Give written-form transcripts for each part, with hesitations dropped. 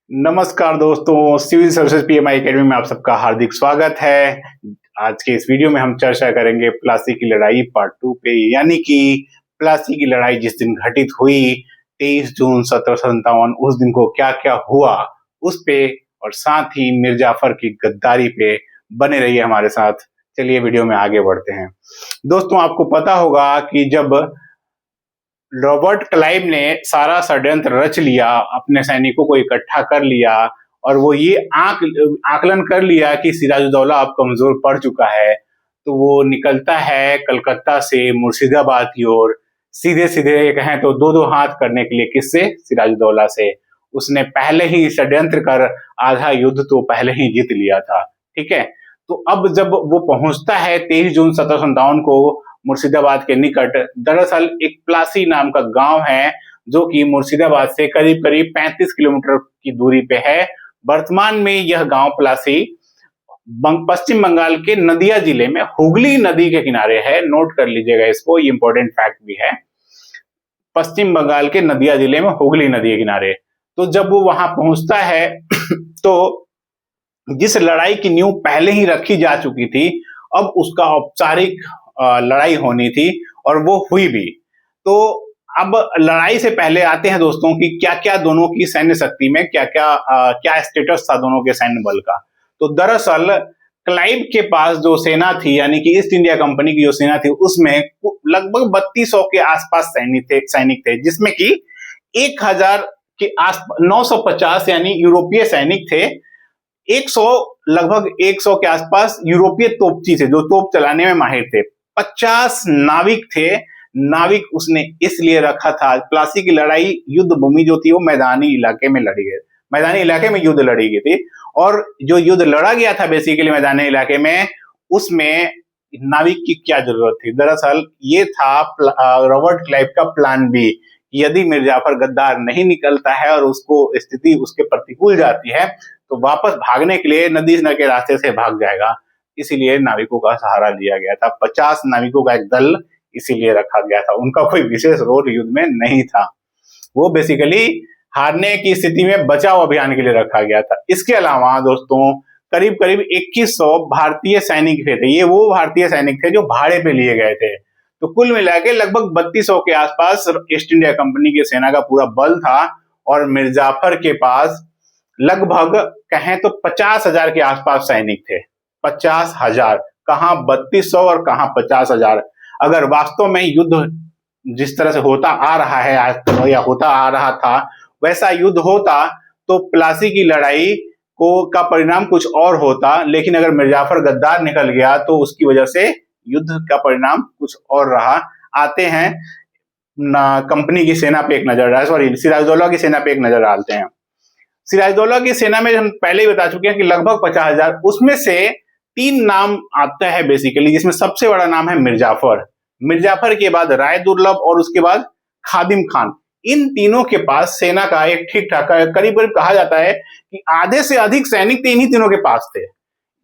नमस्कार दोस्तों, civil services PMI academy में आप सबका हार्दिक स्वागत है। आज के इस वीडियो में हम चर्चा करेंगे प्लासी की लड़ाई पार्ट 2 पे, यानी कि प्लासी की लड़ाई जिस दिन घटित हुई 23 जून 1757, उस दिन को क्या क्या हुआ उस पे, और साथ ही मीर जाफर की गद्दारी पे बने रहिए हमारे साथ। चलिए वीडियो में आगे बढ़ते हैं। दोस्तों, आपको पता होगा कि जब रॉबर्ट क्लाइव ने सारा षड्यंत्र रच लिया, अपने सैनिकों को इकट्ठा कर लिया और वो ये आकलन कर लिया कि सिराजुद्दौला अब कमजोर पड़ चुका है, तो वो निकलता है कलकत्ता से मुर्शिदाबाद की ओर, सीधे सीधे कहें तो दो दो हाथ करने के लिए। किससे? सिराजुद्दौला से। उसने पहले ही षड्यंत्र कर आधा युद्ध तो पहले ही जीत लिया था। ठीक है, तो अब जब वो पहुंचता है 23 जून 1757 को मुर्शिदाबाद के निकट, दरअसल एक प्लासी नाम का गांव है जो कि मुर्शिदाबाद से करीब करीब 35 किलोमीटर की दूरी पे है। वर्तमान में यह गांव प्लासी पश्चिम बंगाल के नदिया जिले में हुगली नदी के किनारे है। नोट कर लीजिएगा इसको, ये इंपॉर्टेंट फैक्ट भी है। पश्चिम बंगाल के नदिया जिले में हुगली नदी के किनारे। तो जब वो वहां पहुंचता है तो जिस लड़ाई की नींव पहले ही रखी जा चुकी थी, अब उसका औपचारिक लड़ाई होनी थी और वो हुई भी। तो अब लड़ाई से पहले आते हैं दोस्तों कि क्या क्या दोनों की सैन्य शक्ति में क्या स्टेटस था दोनों के सैन्य बल का। तो दरअसल क्लाइव के पास जो सेना थी, यानी कि ईस्ट इंडिया कंपनी की जो सेना थी, उसमें लगभग 3200 के आसपास सैनिक थे, जिसमें कि 1000 के आसपास 950 यानी यूरोपीय सैनिक थे। 100 लगभग 100 के आसपास यूरोपीय तोपची थे जो तोप चलाने में माहिर थे। 50 नाविक थे। नाविक उसने इसलिए रखा था, प्लासी की लड़ाई युद्ध भूमि जो थी वो मैदानी इलाके में लड़ी गई, मैदानी इलाके में युद्ध लड़ी गई थी, और जो युद्ध लड़ा गया था बेसिकली मैदानी इलाके में, उसमें नाविक की क्या जरूरत थी? दरअसल ये था रॉबर्ट क्लाइव का प्लान बी। यदि मीर जाफर गद्दार नहीं निकलता है और उसको स्थिति उसके प्रतिकूल जाती है तो वापस भागने के लिए नदी के रास्ते से भाग जाएगा। इसीलिए नाविकों का सहारा लिया गया था। 50 नाविकों का एक दल इसीलिए रखा गया था। उनका कोई विशेष रोल युद्ध में नहीं था, वो बेसिकली हारने की स्थिति में बचाव अभियान के लिए रखा गया था। इसके अलावा दोस्तों करीब करीब 2100 भारतीय सैनिक थे। ये वो भारतीय सैनिक थे जो भाड़े पे लिए गए थे। तो कुल मिला के लगभग 3200 के आसपास ईस्ट इंडिया कंपनी की सेना का पूरा बल था, और मीर जाफर के पास लगभग कहें तो 50,000 के आसपास सैनिक थे। 50,000, कहां 3200 और कहां 50,000। अगर वास्तव में युद्ध जिस तरह से होता आ रहा है आज तक, या होता आ रहा था, वैसा युद्ध होता तो प्लासी की लड़ाई का परिणाम कुछ और होता। लेकिन अगर मीर जाफर गद्दार निकल गया तो उसकी वजह से युद्ध का परिणाम कुछ और रहा। आते हैं कंपनी की सेना पे एक नजर, सॉरी सिराजुद्दौला की सेना पे एक नजर डालते हैं। सिराजुद्दौला की सेना में हम पहले ही बता चुके हैं कि लगभग 50,000, उसमें से 3 नाम आता है बेसिकली, जिसमें सबसे बड़ा नाम है मीर जाफर। मीर जाफर के बाद राय दुर्लभ और उसके बाद खादिम खान। इन तीनों के पास सेना का एक ठीक ठाक करीब करीब कहा जाता है कि आधे से अधिक सैनिक तो इन्हीं तीनों के पास थे,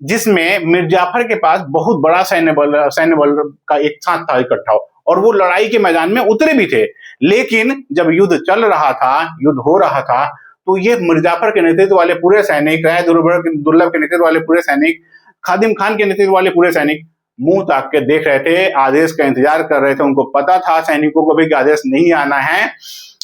जिसमें मीर जाफर के पास बहुत बड़ा सैन्य बल का एक साथ था इकट्ठा, और वो लड़ाई के मैदान में उतरे भी थे। लेकिन जब युद्ध चल रहा था, युद्ध हो रहा था, तो ये मीर जाफर के नेतृत्व वाले पूरे सैनिक, राय दुर्लभ के नेतृत्व वाले पूरे सैनिक, खादिम खान के नेतृत्व वाले पूरे सैनिक मुंह ताक के देख रहे थे, आदेश का इंतजार कर रहे थे। उनको पता था सैनिकों को भी कि आदेश नहीं आना है,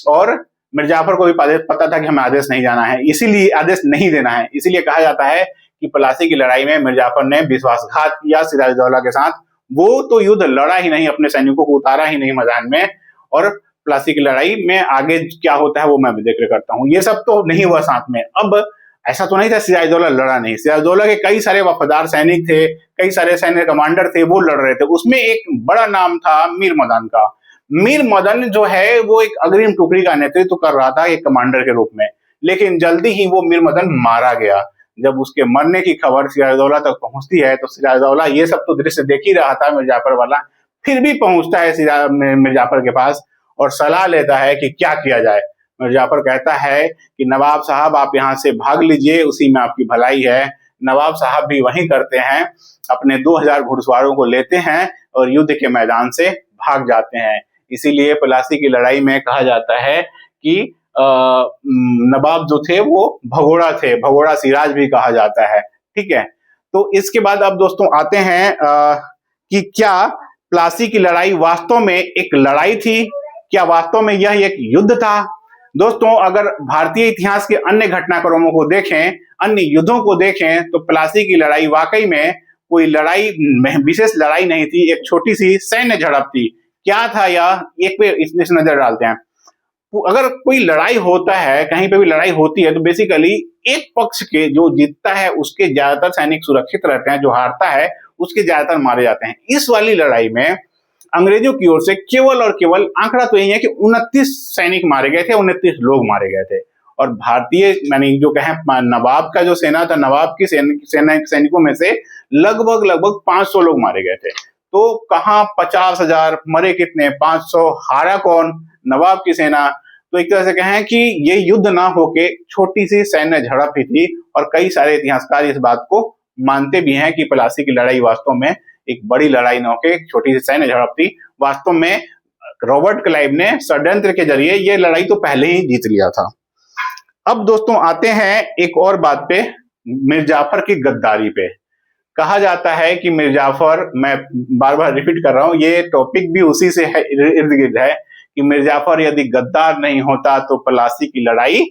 और मीर जाफर को भी पता था कि हमें आदेश नहीं जाना है, इसीलिए आदेश नहीं देना है। इसीलिए कहा जाता है कि प्लासी की लड़ाई में मीर जाफर ने विश्वासघात किया सिराजुद्दौला के साथ। वो तो युद्ध लड़ा ही नहीं, अपने सैनिकों को उतारा ही नहीं मैदान में, और प्लासी की लड़ाई में आगे क्या होता है वो मैं जिक्र करता हूँ। ये सब तो नहीं हुआ साथ में। अब ऐसा तो नहीं था सिराजुद्दौला लड़ा नहीं, सिराजुद्दौला के कई सारे वफादार सैनिक थे, कई सारे सैन्य कमांडर थे, वो लड़ रहे थे। उसमें एक बड़ा नाम था मीर मदन का। मीर मदन जो है वो एक अग्रिम टुकड़ी का नेतृत्व कर रहा था एक कमांडर के रूप में, लेकिन जल्दी ही वो मीर मदन मारा गया। जब उसके मरने की खबर सिराजुद्दौला तक पहुंचती है तो सिराजुद्दौला ये सब तो दृश्य देख ही रहा था मीर जाफर वाला, फिर भी पहुंचता है मीर जाफर के पास और सलाह लेता है कि क्या किया जाए। मीर जाफर कहता है कि नवाब साहब आप यहाँ से भाग लीजिए, उसी में आपकी भलाई है। नवाब साहब भी वही करते हैं, अपने 2000 घुड़सवारों को लेते हैं और युद्ध के मैदान से भाग जाते हैं। इसीलिए प्लासी की लड़ाई में कहा जाता है कि नवाब जो थे वो भगोड़ा थे, भगोड़ा सिराज भी कहा जाता है। ठीक है, तो इसके बाद अब दोस्तों आते हैं कि क्या प्लासी की लड़ाई वास्तव में एक लड़ाई थी, क्या वास्तव में यह एक युद्ध था? दोस्तों, अगर भारतीय इतिहास के अन्य घटनाक्रमों को देखें, अन्य युद्धों को देखें, तो प्लासी की लड़ाई वाकई में कोई लड़ाई, विशेष लड़ाई नहीं थी, एक छोटी सी सैन्य झड़प थी। क्या था यह, एक पे इसमें नजर डालते हैं। अगर कोई लड़ाई होता है, कहीं पे भी लड़ाई होती है, तो बेसिकली एक पक्ष के जो जीतता है उसके ज्यादातर सैनिक सुरक्षित रहते हैं, जो हारता है उसके ज्यादातर मारे जाते हैं। इस वाली लड़ाई में अंग्रेजों की ओर से केवल और केवल, आंकड़ा तो यही है कि 29 सैनिक मारे गए थे, 29 लोग मारे गए थे। और भारतीय यानी जो कहें नवाब का जो सेना था, नवाब की सैनिकों में से लगभग 500 लोग मारे गए थे। तो कहाँ 50,000 मरे, कितने 500, हारा कौन? नवाब की सेना। तो एक तरह से कहें कि ये युद्ध ना होके छोटी सी सैन्य झड़प ही थी, और कई सारे इतिहासकार इस बात को मानते भी हैं कि प्लासी की लड़ाई वास्तव में एक बड़ी लड़ाई न होके एक छोटी सी सैन्य झड़प थी। वास्तव में रॉबर्ट क्लाइव ने षड्यंत्र के जरिए ये लड़ाई तो पहले ही जीत लिया था। अब दोस्तों आते हैं एक और बात पे, मिर्जाफर की गद्दारी पे। कहा जाता है कि मिर्जाफर, मैं बार बार रिपीट कर रहा हूं, ये टॉपिक भी उसी से इर्द गिर्द है कि मिर्जाफर यदि गद्दार नहीं होता तो प्लासी की लड़ाई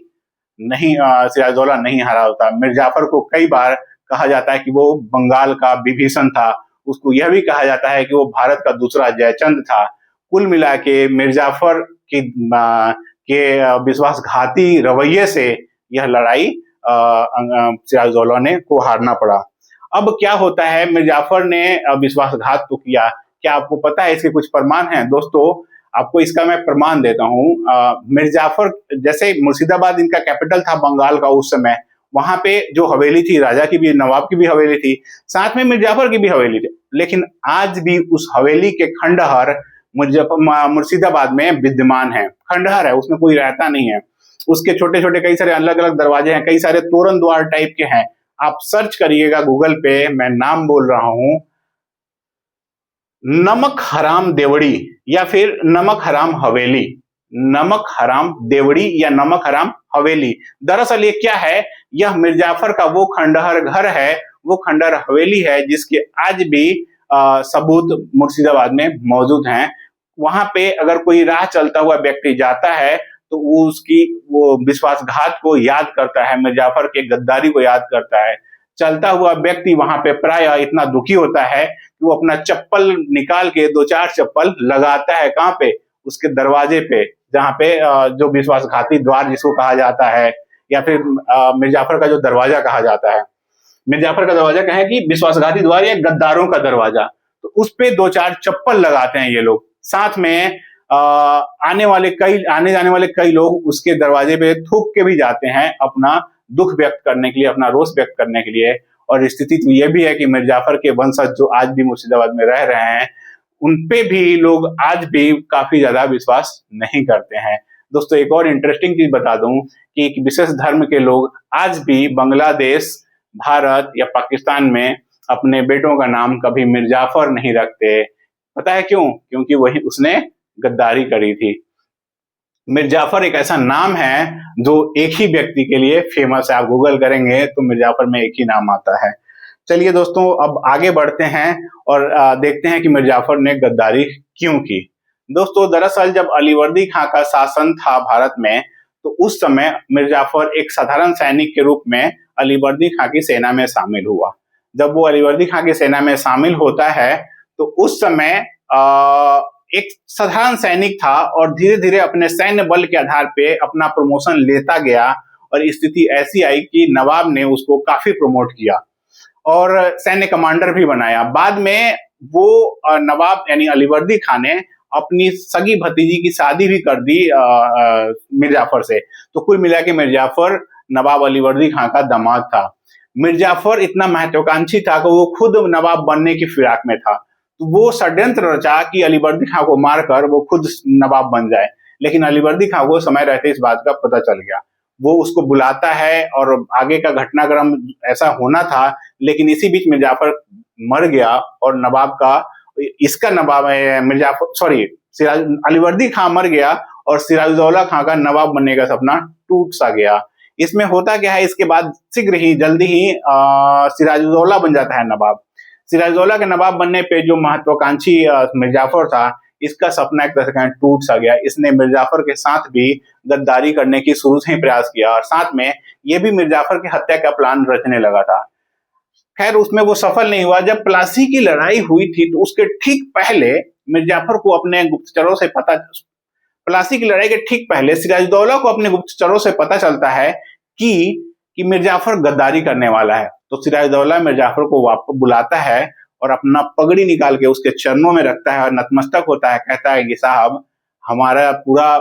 नहीं, सिराजदौला नहीं हारा होता। मिर्जाफर को कई बार कहा जाता है कि वो बंगाल का विभीषण था, उसको यह भी कहा जाता है कि वो भारत का दूसरा जयचंद था। कुल मिला के मिर्जाफर के विश्वासघाती रवैये से यह लड़ाई सिराजदौला ने को हारना पड़ा। अब क्या होता है, मिर्जाफर ने विश्वासघात तो किया, क्या आपको पता है इसके कुछ प्रमाण हैं? दोस्तों, आपको इसका मैं प्रमाण देता हूँ। मिर्जाफर, जैसे मुर्शिदाबाद इनका कैपिटल था बंगाल का उस समय, वहां पे जो हवेली थी, राजा की भी, नवाब की भी हवेली थी, साथ में मिर्जाफर की भी हवेली थी, लेकिन आज भी उस हवेली के खंडहर मुर्शिदाबाद में विद्यमान है। खंडहर है, उसमें कोई रहता नहीं है। उसके छोटे छोटे कई सारे अलग अलग दरवाजे हैं, कई सारे तोरण द्वार टाइप के हैं। आप सर्च करिएगा गूगल पे, मैं नाम बोल रहा हूं, नमक हराम देवड़ी या फिर नमक हराम हवेली, नमक हराम देवड़ी या नमक हराम हवेली। दरअसल ये क्या है, यह मिर्जाफर का वो खंडहर घर है, वो खंडहर हवेली है जिसके आज भी सबूत मुर्शिदाबाद में मौजूद हैं। वहां पे अगर कोई राह चलता हुआ व्यक्ति जाता है तो वो उसकी वो विश्वासघात को याद करता है, मिर्जाफर के गद्दारी को याद करता है। चलता हुआ व्यक्ति वहां पे प्रायः इतना दुखी होता है कि वो अपना चप्पल निकाल के 2-4 चप्पल लगाता है, कहाँ पे? उसके दरवाजे पे, जहाँ पे जो विश्वासघाती द्वार जिसको कहा जाता है, या फिर मिर्जाफर का जो दरवाजा कहा जाता है, मिर्जाफर का दरवाजा कहें कि विश्वासघाती द्वार या गद्दारों का दरवाजा, तो उस पे 2-4 चप्पल लगाते हैं ये लोग। साथ में आने जाने वाले कई लोग उसके दरवाजे पे थूक के भी जाते हैं, अपना दुख व्यक्त करने के लिए, अपना रोष व्यक्त करने के लिए। और स्थिति तो यह भी है कि मिर्जाफर के वंशज जो आज भी मुर्शिदाबाद में रह रहे हैं, उनपे भी लोग आज भी काफी ज्यादा विश्वास नहीं करते हैं। दोस्तों, एक और इंटरेस्टिंग चीज बता दूं कि एक विशेष धर्म के लोग आज भी बांग्लादेश, भारत या पाकिस्तान में अपने बेटों का नाम कभी मिर्जाफर नहीं रखते। पता है क्यों? क्योंकि वही उसने गद्दारी करी थी। मिर्जाफर एक ऐसा नाम है जो एक ही व्यक्ति के लिए फेमस है। आप गूगल करेंगे तो मिर्जाफर में एक ही नाम आता है। चलिए दोस्तों, अब आगे बढ़ते हैं और देखते हैं कि मिर्जाफर ने गद्दारी क्यों की। दोस्तों, दरअसल जब अलीवर्दी खां का शासन था भारत में, तो उस समय मिर्जाफर एक साधारण सैनिक के रूप में अलीवर्दी खां की सेना में शामिल हुआ। जब वो अलीवर्दी खां की सेना में शामिल होता है तो उस समय एक साधारण सैनिक था और धीरे धीरे अपने सैन्य बल के आधार पे अपना प्रमोशन लेता गया, और स्थिति ऐसी आई कि नवाब ने उसको काफी प्रमोट किया और सैन्य कमांडर भी बनाया। बाद में वो नवाब यानी अलीवर्दी खान ने अपनी सगी भतीजी की शादी भी कर दी मिर्जाफर से। तो कुल मिला के मिर्जाफर नवाब अलीवर्दी खान का दामाद था। मिर्जाफर इतना महत्वाकांक्षी था कि वो खुद नवाब बनने की फिराक में था। तो वो षड्यंत्र रचा कि अलीवर्दी खां को मारकर वो खुद नवाब बन जाए, लेकिन अलीवर्दी खां को समय रहते इस बात का पता चल गया। वो उसको बुलाता है और आगे का घटनाक्रम ऐसा होना था, लेकिन इसी बीच मिर्जाफर मर गया और नवाब का इसका नवाब मिर्जाफर अलीवर्दी खां मर गया और सिराजुद्दौला खां का नवाब बनने का सपना टूट सा गया। इसमें होता क्या है, इसके बाद जल्दी ही सिराजुद्दौला बन जाता है नवाब। सिराजुद्दौला के नवाब बनने पे जो महत्वाकांक्षी मिर्जाफर था, इसका सपना एक तरह से कहें टूट सा गया। इसने मिर्जाफर के साथ भी गद्दारी करने की शुरू से ही प्रयास किया और साथ में ये भी मिर्जाफर की हत्या का प्लान रचने लगा था। खैर उसमें वो सफल नहीं हुआ। जब प्लासी की लड़ाई हुई थी तो उसके ठीक पहले मिर्जाफर को अपने गुप्तचरों से प्लासी की लड़ाई के ठीक पहले सिराजुद्दौला को अपने गुप्तचरों से पता चलता है कि मिर्जाफर गद्दारी करने वाला है। तो सिराजुद्दौला मिर्जाफर को वापस बुलाता है और अपना पगड़ी निकाल के उसके चरणों में रखता है और नतमस्तक होता है, कहता है कि साहब हमारा पूरा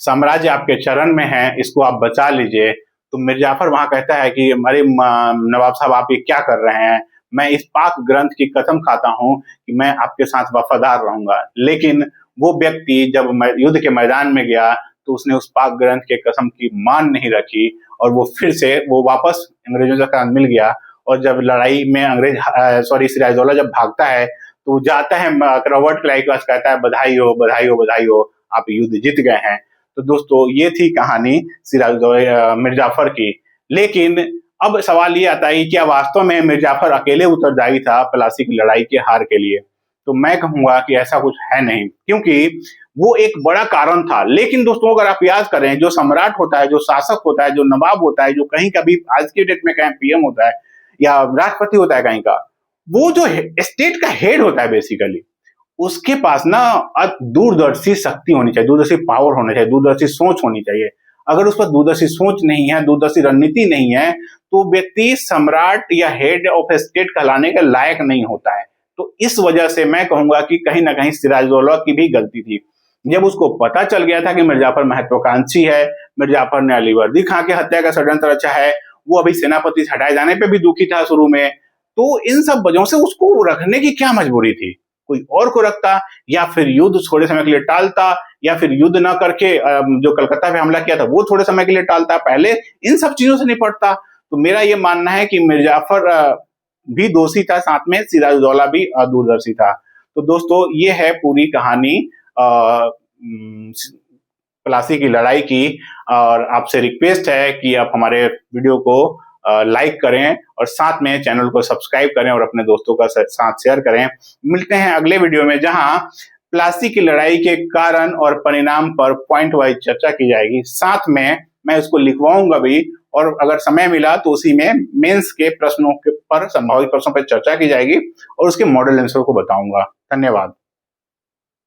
साम्राज्य आपके चरण में है, इसको आप बचा लीजिए। तो मिर्जाफर वहां कहता है कि अरे नवाब साहब आप ये क्या कर रहे हैं, मैं इस पाक ग्रंथ की कसम खाता हूं कि मैं आपके साथ वफादार रहूंगा। लेकिन वो व्यक्ति जब युद्ध के मैदान में गया तो उसने उस पाक ग्रंथ के कसम की मान नहीं रखी और वो फिर से वो वापस अंग्रेजों के साथ मिल गया। और जब लड़ाई में सिराजुद्दौला जब भागता है तो वो जाता है रॉबर्ट क्लाइव के पास, कहता है बधाई हो बधाई हो बधाई हो, आप युद्ध जीत गए हैं। तो दोस्तों ये थी कहानी मिर्जाफर की। लेकिन अब सवाल ये आता है कि क्या वास्तव में मिर्जाफर अकेले उत्तरदायी था प्लासी की लड़ाई के हार के लिए? तो मैं कहूंगा कि ऐसा कुछ है नहीं, क्योंकि वो एक बड़ा कारण था। लेकिन दोस्तों अगर आप याद करें, जो सम्राट होता है, जो शासक होता है, जो नवाब होता है, जो कहीं का भी आज की डेट में कहीं पीएम होता है या राष्ट्रपति होता है कहीं का, वो जो स्टेट का हेड होता है बेसिकली, उसके पास ना दूरदर्शी शक्ति होनी चाहिए, दूरदर्शी पावर होना चाहिए, दूरदर्शी सोच होनी चाहिए। अगर उस पर दूरदर्शी सोच नहीं है, दूरदर्शी रणनीति नहीं है, तो व्यक्ति सम्राट या हेड ऑफ स्टेट कहलाने के लायक नहीं होता है। तो इस वजह से मैं कहूंगा कि कहीं ना कहीं सिराजुद्दौला की भी गलती थी। जब उसको पता चल गया था कि मिर्जाफर महत्वाकांक्षी है, मिर्जाफर ने अलीवर्दी खां की हत्या का षड्यंत्र रचा है, वो अभी सेनापति से हटाए जाने पे भी दुखी था शुरू में, तो इन सब वजहों से उसको रखने की क्या मजबूरी थी? कोई और को रखता या फिर युद्ध थोड़े समय के लिए टालता या फिर युद्ध न करके जो कलकत्ता पे हमला किया था वो थोड़े समय के लिए टालता, पहले इन सब चीजों से निपटता। तो मेरा ये मानना है कि मिर्जाफर भी दोषी था, साथ में सिराजुद्दौला भी दूरदर्शी था। तो दोस्तों ये है पूरी कहानी प्लासी की लड़ाई की। और आपसे रिक्वेस्ट है कि आप हमारे वीडियो को लाइक करें और साथ में चैनल को सब्सक्राइब करें और अपने दोस्तों का साथ शेयर करें। मिलते हैं अगले वीडियो में, जहां प्लासी की लड़ाई के कारण और परिणाम पर पॉइंट वाइज चर्चा की जाएगी। साथ में मैं उसको लिखवाऊंगा भी, और अगर समय मिला तो उसी में मेंस के प्रश्नों पर, संभावित प्रश्नों पर चर्चा की जाएगी और उसके मॉडल आंसर को बताऊंगा। धन्यवाद।